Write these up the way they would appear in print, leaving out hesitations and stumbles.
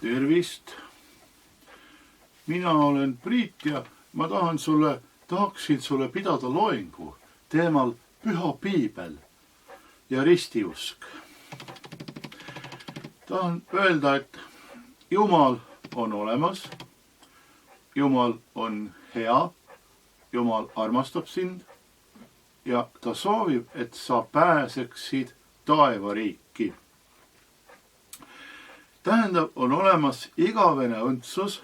Tervist! Mina olen Priit ja ma tahaksin sulle pidada loengu teemal Püha Piibel ja ristiusk. Tahan öelda, et Jumal on olemas, Jumal on hea, Jumal armastab sind ja ta soovib, et sa pääseksid taevariiki. Tähendab, on olemas igavene õndsus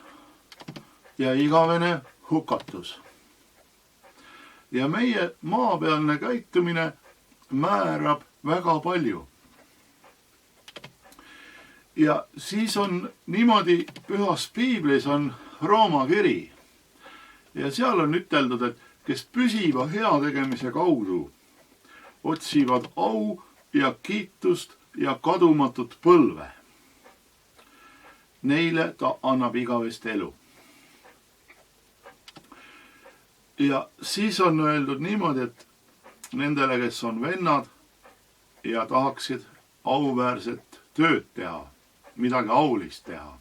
ja igavene hukatus. Ja meie maapealne käitumine määrab väga palju. Ja siis on niimoodi, Pühas Piiblis on Rooma kiri. Ja seal on üteldud, et kes püsiva heategemise kaudu otsivad au ja kiitust ja kadumatut põlve. Neile ta annab igavest elu. Ja siis on öeldud niimoodi, et nendele, kes on vennad ja tahaksid auväärset tööd teha, midagi aulist teha,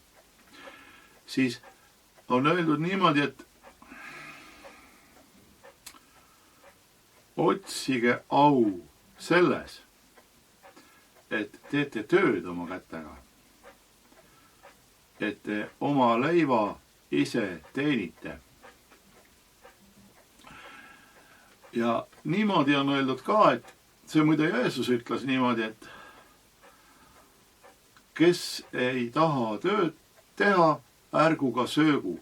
siis on öeldud niimoodi, et otsige au selles, et teete tööd oma kätega, et te oma leiva ise teenite. Ja niimoodi on öeldud ka, et see muide Jeesus ütles niimoodi, et kes ei taha tööd teha, ärgu ka söögu.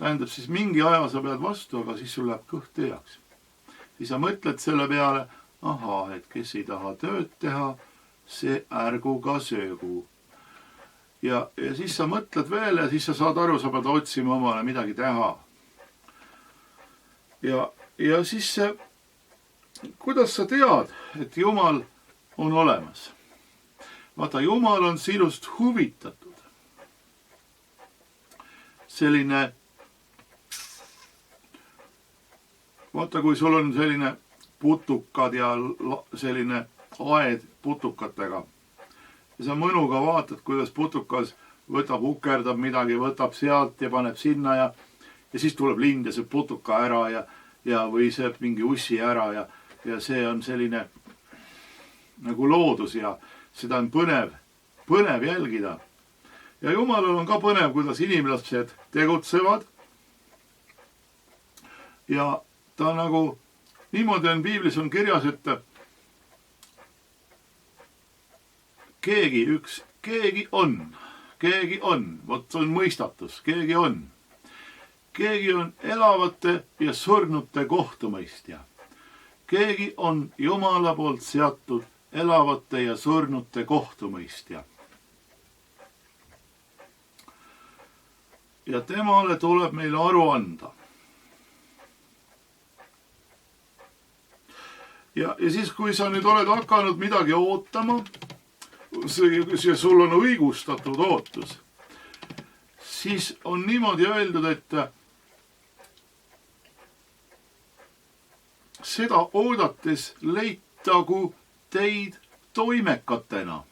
Tähendab siis mingi aja sa pead vastu, aga siis sul läheb kõht tühjaks. Siis sa mõtled selle peale, et kes ei taha tööd teha, see ärgu ka söögu. Ja siis sa mõtled veel ja siis sa saad aru, sa pead otsima omale midagi teha. Ja siis kuidas sa tead, et Jumal on olemas? Vaata, Jumal on sinust huvitatud. Selline, vaata, kui sul on selline putukad ja selline aed putukatega. Ja sa mõnuga vaatad, kuidas putukas võtab, ukerdab midagi, võtab sealt ja paneb sinna ja siis tuleb lind ja see putuka ära ja või see mingi ussi ära ja see on selline nagu loodus ja seda on põnev jälgida. Ja Jumalal on ka põnev, kuidas inimlased tegutsevad. Ja ta nagu, niimoodi on Piiblis on kirjas, et keegi on, vot on mõistatus, keegi on. Keegi on elavate ja surnute kohtumõistja. Keegi on Jumala poolt seatud elavate ja surnute kohtumõistja. Ja temale tuleb meile aru anda. Ja siis, kui sa nüüd oled hakanud midagi ootama, ja sul on õigustatud ootus, siis on niimoodi öeldud, et seda oodates leitagu teid toimekatena.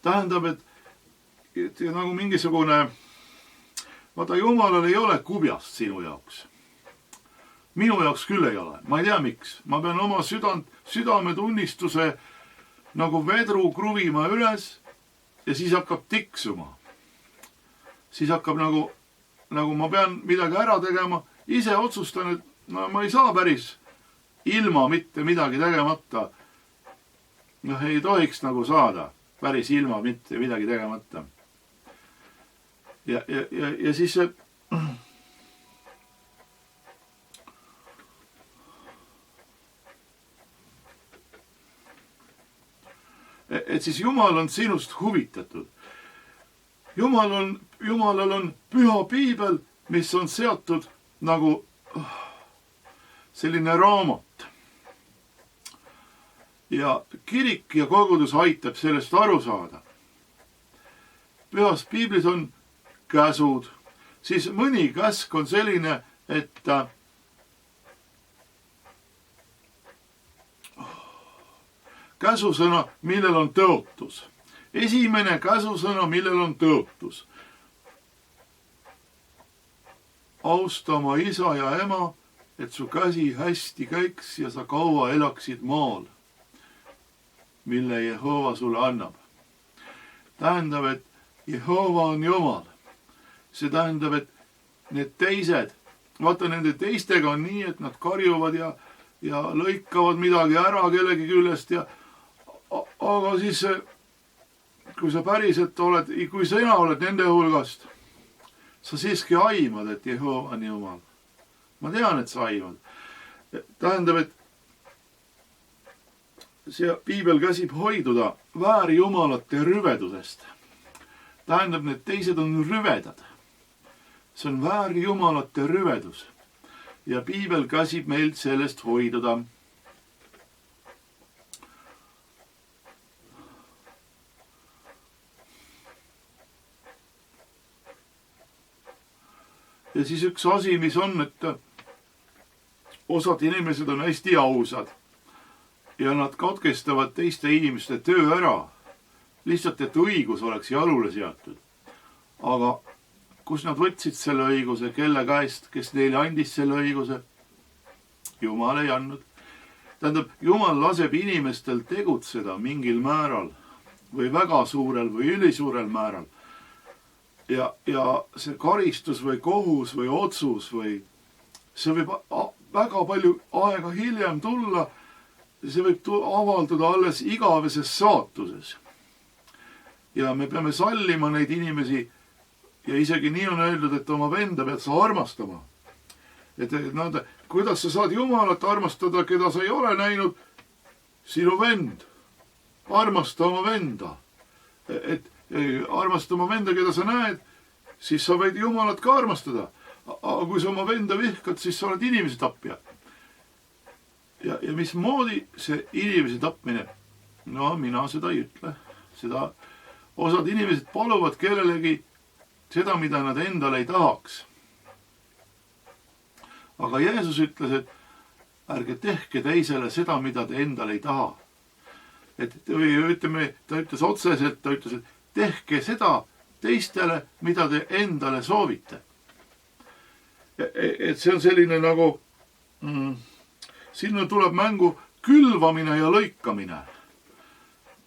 Tähendab, et nagu mingisugune, vaata, Jumalal ei ole kubjast sinu jaoks. Minu jaoks küll ei ole. Ma ei tea miks. Ma pean oma südametunnistuse nagu vedru kruvima üles ja siis hakkab tiksuma. Siis hakkab nagu ma pean midagi ära tegema. Ise otsustan, et ma ei saa päris ilma mitte midagi tegemata. Ei tohiks nagu saada päris ilma mitte midagi tegemata. Ja siis see et siis Jumal on sinust huvitatud. Jumalal on Püha Piibel, mis on seatud nagu selline raamat. Ja kirik ja kogudus aitab sellest aru saada. Pühas Piiblis on käsud. Siis mõni käsk on selline, et käsusõna, millel on tõotus. esimene käsusõna, millel on tõotus. austa oma isa ja ema, et su käsi hästi käiks ja sa kaua elaksid maal, mille Jehova sulle annab. Tähendab, et Jehova on Jumal. See tähendab, et need teised, vaata nende teistega on nii, et nad karjuvad ja lõikavad midagi ära kellegi küljest aga siis kui sa päriselt oled, kui sina oled nende hulgast, sa siiski aimad, et Jehova on Jumal. Ma tean, et sa aimad. Tähendab, et see piibel käsib hoiduda väärjumalate rüvedusest. Tähendab, need teised on rüvedad. See on väärjumalate rüvedus. Ja piibel käsib meilt sellest hoiduda. Ja siis üks asi, mis on, et osad inimesed on hästi ausad ja nad katkestavad teiste inimeste töö ära. Lihtsalt, et õigus oleks jalule seatud. Aga kus nad võtsid selle õiguse, kelle käest, kes neile andis selle õiguse? Jumal ei andnud. Tähendab, Jumal laseb inimestel tegutseda mingil määral või väga suurel või ülisuurel määral. Ja see karistus või kohus või otsus või see võib väga palju aega hiljem tulla. See võib avalduda alles igaveses saatuses. Ja me peame sallima neid inimesi ja isegi nii on öeldud, et oma venda pead sa armastama. Et kuidas sa saad Jumalat armastada, keda sa ei ole näinud? Sinu vend. Armasta oma venda. Et armasta oma venda, keda sa näed, siis sa võid Jumalat ka armastada. Aga kui sa oma venda vihkad, siis sa oled inimese tapja. Ja mismoodi see inimese tapmine? No mina seda ei ütle. Osad inimesed paluvad kellelegi seda, mida nad endale ei tahaks. Aga Jeesus ütles, et ärge tehke teisele seda, mida te endale ei taha. Või ütleme, ta ütles otseselt, ta ütles, et tehke seda teistele, mida te endale soovite. Et see on selline nagu, sinna tuleb mängu külvamine ja lõikamine.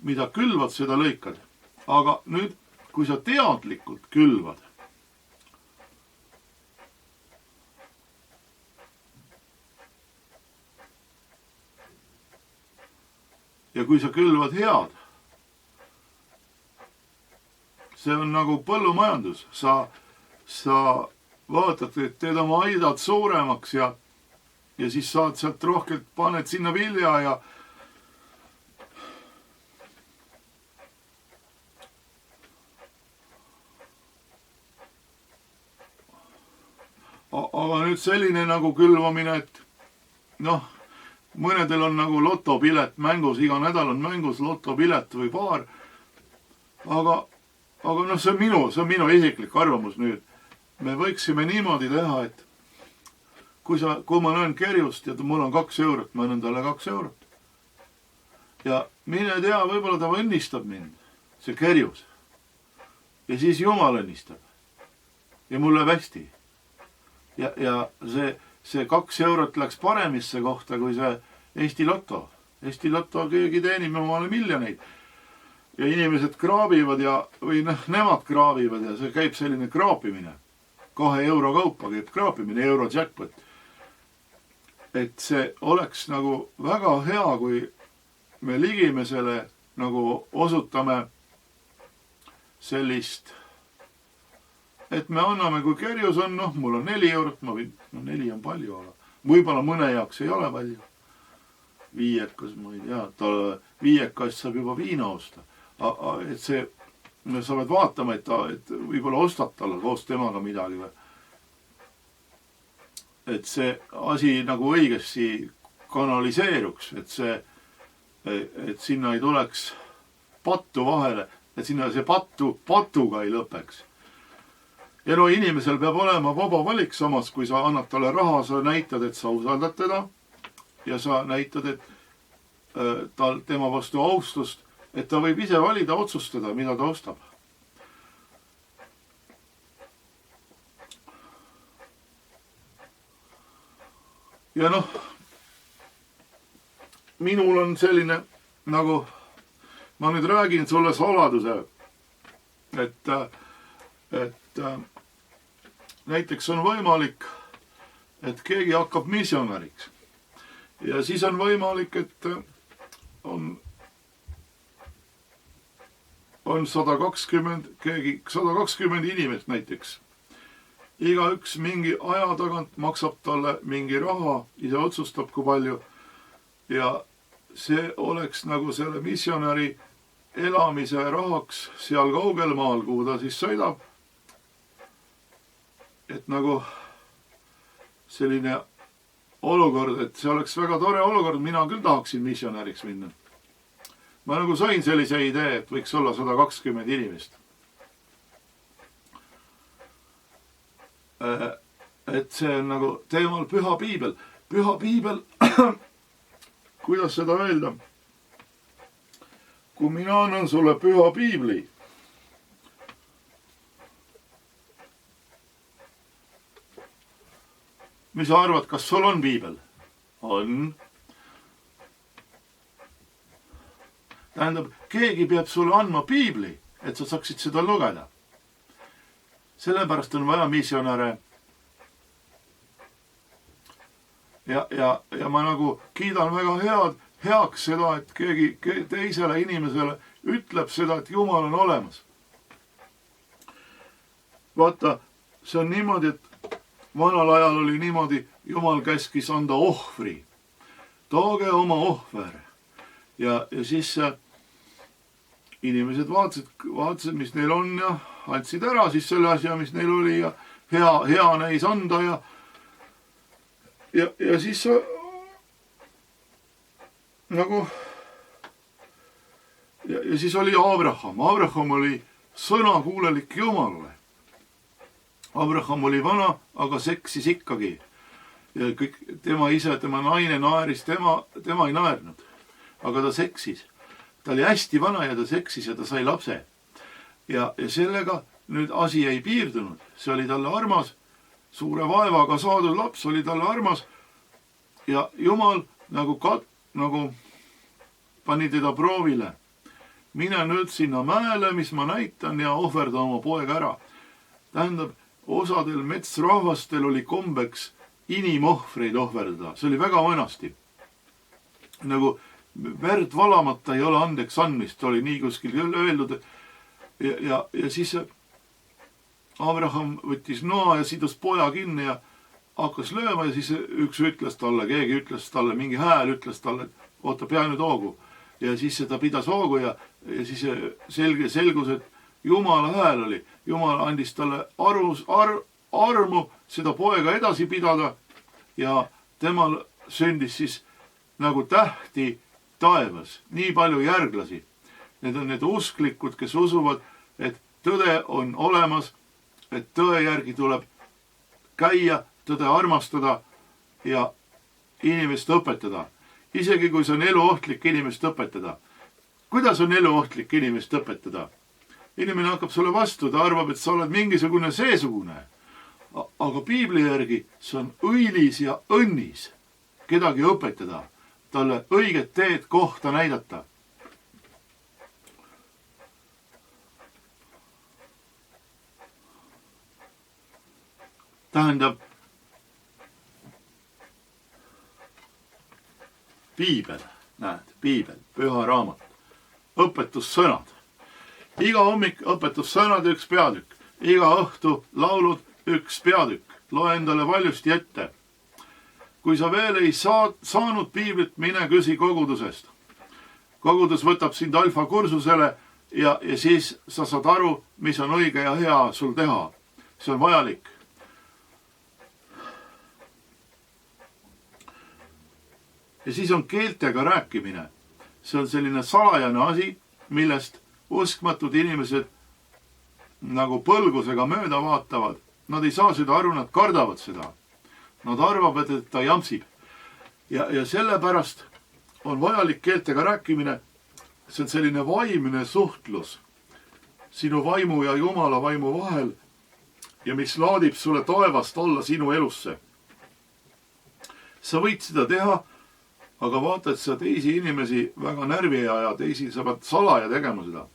Mida külvad, seda lõikad. Aga nüüd, kui sa teadlikult külvad, ja kui sa külvad head, see on nagu põllumajandus. Sa vaatad, et teed oma aidad suuremaks ja siis saad sealt rohkelt, paned sinna vilja ja aga nüüd selline nagu külvamine, et mõnedel on nagu lotopilet mängus, iga nädal on mängus lotopilet või paar. Aga see on minu isiklik arvamus nüüd. Me võiksime niimoodi teha, et kui ma näen kerjust ja mul on 2 eurot, ma annan talle 2 eurot. Ja mine tea, võib-olla ta õnnistab mind, see kerjus. Ja siis Jumal õnnistab. Ja mul läheb hästi. Ja see 2 eurot läks paremisse kohta kui see Eesti Loto. Eesti Loto keegi teenib omale miljoneid. Ja inimesed kraabivad või nemad kraabivad ja see käib selline kraapimine. 2 euro kaupa käib kraapimine, euro jackpot. Et see oleks nagu väga hea, kui me ligime selle nagu osutame sellist, et me anname, kui kerjus on, mul on 4 eurot, 4 on palju, aga võib-olla mõne jaoks ei ole palju. 5, ma ei tea, 5 saab juba viina osta. Et see, sa pead vaatama, et võib-olla ostad talle koos temaga midagi. Et see asi nagu õigesti kanaliseeruks, et sinna ei tuleks pattu vahele, et sinna see patuga ei lõpeks. Ja inimesel peab olema vaba valik, samas kui sa annad talle raha, sa näitad, et sa usaldad teda ja sa näitad, et tema vastu austust et ta võib ise valida, otsustada, mida ta ostab. Ja noh, minul on selline, nagu ma nüüd räägin sulle saladuse, et näiteks on võimalik, et keegi hakkab missionäriks. Ja siis on võimalik, et on 120 inimest näiteks. Igaüks mingi aja tagant maksab talle mingi raha, ise otsustab kui palju. Ja see oleks nagu selle missionäri elamise rahaks seal kaugel maal, kuhu ta siis sõidab. Et nagu selline olukord, et see oleks väga tore olukord, mina küll tahaksin missionäriks minna. Ma nagu sain sellise idee, et võiks olla 120 inimest. Et see on nagu teemal Püha Piibel. Püha Piibel, kuidas seda öelda? Kui mina annan sulle Püha Piibli, mis sa arvad, kas sul on piibel? On. Tähendab, keegi peab sulle andma piibli, et sa saaksid seda lugeda. Sellepärast on vaja missionäre. Ja ma nagu kiidan väga heaks seda, et keegi teisele inimesele ütleb seda, et Jumal on olemas. Vaata, see on niimoodi, et vanal ajal oli niimoodi, Jumal käskis anda ohvri. Tooge oma ohver. Ja siis inimesed vaatasid, mis neil on ja andsid ära siis selle asja, mis neil oli ja hea neis anda ja siis nagu ja siis oli Abraham. Abraham oli sõnakuulelik Jumalale. Abraham oli vana, aga seksis ikkagi. Ja kõik, tema ise, tema naine naeris, tema ei naernud. Aga ta seksis. Ta oli hästi vana ja ta seksis ja ta sai lapse. Ja sellega nüüd asi ei piirdunud. See oli talle armas. Suure vaevaga saadud laps oli talle armas. Ja Jumal nagu pani teda proovile. Mine nüüd sinna mäele, mis ma näitan ja ohverda oma poega ära. Tähendab, osadel metsrahvastel oli kombeks inimohvreid ohverdada. See oli väga vanasti. Nagu verd valamata ei ole andeks andmist. Oli nii kuskil öeldud. Ja siis Abraham võttis noa ja sidus poja kinni ja hakkas lööma ja siis üks ütles talle, keegi ütles talle, mingi hääl ütles talle, et oota, pea nüüd hoogu. Ja siis ta pidas hoogu ja siis selgus, et Jumala hääl oli. Jumal andis talle armu seda poega edasi pidada ja temal sündis siis nagu tähti taevas. Nii palju järglasi. Need on need usklikud, kes usuvad, et tõde on olemas, et tõe järgi tuleb käia, tõde armastada ja inimest õpetada. Isegi kui see on eluohtlik inimest õpetada. Kuidas on eluohtlik inimest õpetada? Inimene hakkab sulle vastu, ta arvab, et sa oled mingisugune seesugune. Aga piibli järgi see on õilis ja õnnis kedagi õpetada, talle õiget teed kohta näidata. Tähendab, piibel, näed, piibel, püha raamat, õpetussõnad. Iga hommik õpetussõnad üks peatükk, iga õhtu laulud üks peatükk, loe endale valjusti ette. Kui sa veel ei saanud piiblit, mine küsi kogudusest. Kogudus võtab sind alfa kursusele ja siis sa saad aru, mis on õige ja hea sul teha. See on vajalik. Ja siis on keeltega rääkimine. See on selline salajane asi, millest uskmatud inimesed nagu põlgusega mööda vaatavad. Nad ei saa seda aru, nad kardavad seda. Nad arvavad, et ta jampsib. Ja sellepärast on vajalik keeltega rääkimine, see on selline vaimne suhtlus sinu vaimu ja Jumala vaimu vahel ja mis laadib sulle taevast alla sinu elusse. Sa võid seda teha, aga vaata, et sa teisi inimesi väga närvi ei aja, sa pead salaja tegema seda.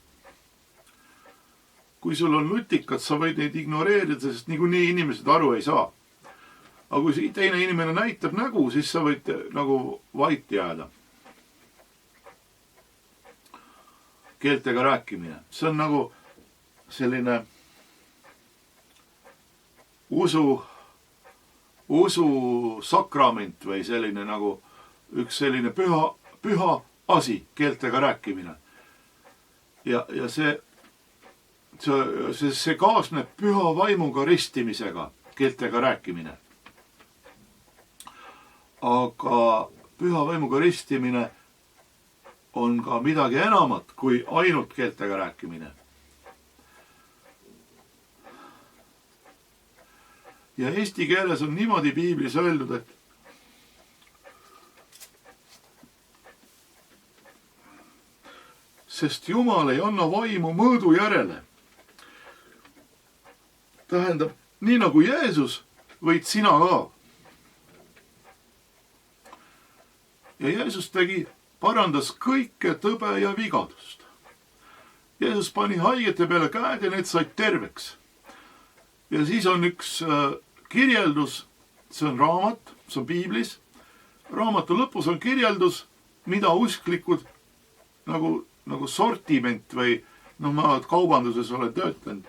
Kui sul on nutikad, sa võid neid ignoreerida, sest niikuinii inimesed aru ei saa. Aga kui teine inimene näitab nägu, siis sa võid nagu vait jääda. Keeltega rääkimine. See on nagu selline usu sakrament või selline nagu üks selline püha asi, keeltega rääkimine. Ja see kaasneb püha vaimuga ristimisega, keeltega rääkimine. Aga püha vaimuga ristimine on ka midagi enamat kui ainult keeltega rääkimine. Ja eesti keeles on niimoodi piiblis öeldud, et sest Jumal ei anna vaimu mõõdu järele. Tähendab, nii nagu Jeesus, võid sina ka. Ja Jeesus parandas kõike tõbe ja vigadust. Jeesus pani haigete peale käed ja need said terveks. Ja siis on üks kirjeldus, see on raamat, see on piiblis. Raamatu lõpus on kirjeldus, mida usklikud nagu sortiment või ma kaubanduses olen töötanud.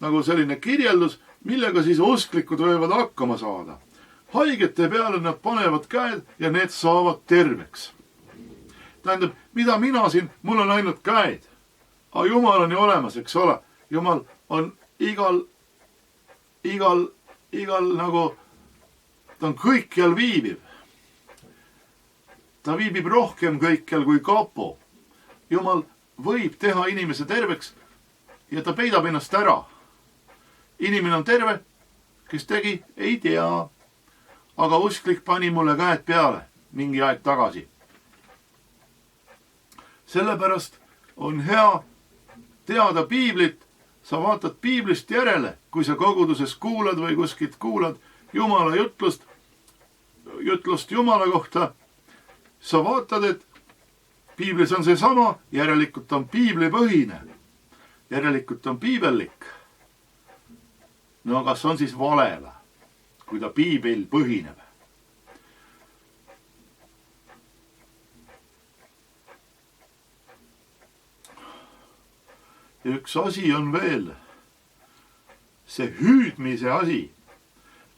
Nagu selline kirjeldus, millega siis usklikud võivad hakkama saada. Haigete peale nad panevad käed ja need saavad terveks. Tähendab, mida mina siin, mul on ainult käed. Aga Jumal on ju olemas, eks ole. Jumal on igal nagu, ta on kõikjal viibiv. Ta viibib rohkem kõikjal kui kapo. Jumal võib teha inimese terveks ja ta peidab ennast ära. Inimene on terve, kes tegi, ei tea. Aga usklik pani mulle käed peale mingi aeg tagasi. Sellepärast on hea teada piiblit. Sa vaatad piiblist järele, kui sa koguduses kuulad või kuskilt kuulad Jumala jutlust Jumala kohta. Sa vaatad, et piiblis on see sama, järelikult on piiblipõhine. Järelikult on piibellik. No kas on siis vale või, kui ta piibel põhineb? Ja üks asi on veel, see hüüdmise asi.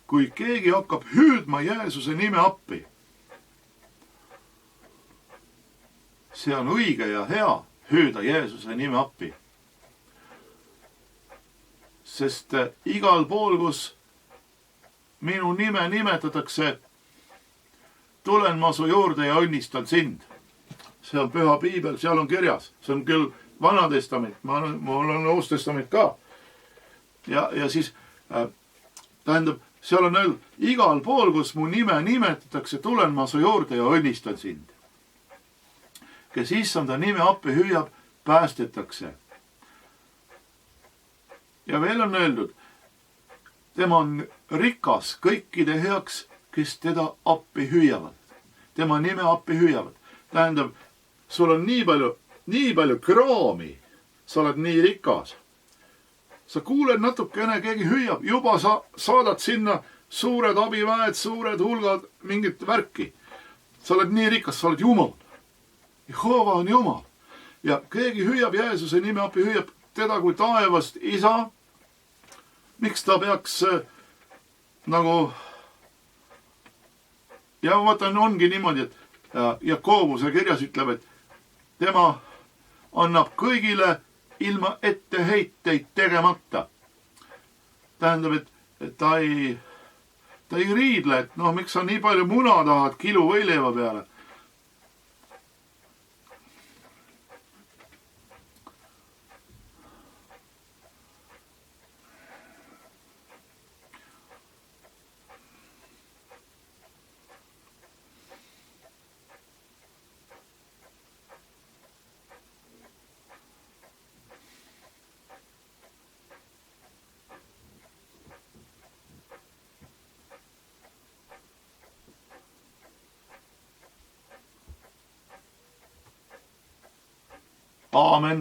Kui keegi hakkab hüüdma Jeesuse nime appi, see on õige ja hea hüüda Jeesuse nime appi. Sest igal pool, kus minu nime nimetatakse, tulen ma su juurde ja õnnistan sind. See on püha piibel, seal on kirjas. See on küll Vana testament, mul on Uus testament ka. Ja siis tähendab, seal on öeldud, igal pool, kus mu nime nimetatakse, tulen ma su juurde ja õnnistan sind. Kes issanda nime appi hüüab, päästetakse. Ja veel on öeldud, tema on rikas kõikide heaks, kes teda appi hüüavad. Tema nime appi hüüavad. Tähendab, sul on nii palju kraami, sa oled nii rikas. Sa kuuled natukene, keegi hüüab, juba sa saadad sinna suured abiväed, suured hulgad, mingit värki. Sa oled nii rikas, sa oled Jumal. Jehova on Jumal. Ja keegi hüüab Jeesuse nime appi, hüüab teda kui taevast isa. Miks ta peaks nagu... Ja vaata, ongi niimoodi, et Jakobuse kirjas ütleb, et tema annab kõigile ilma etteheiteid tegemata. Tähendab, et ta ei riidle, et miks sa nii palju muna tahad kilu võileiva peale. aamen.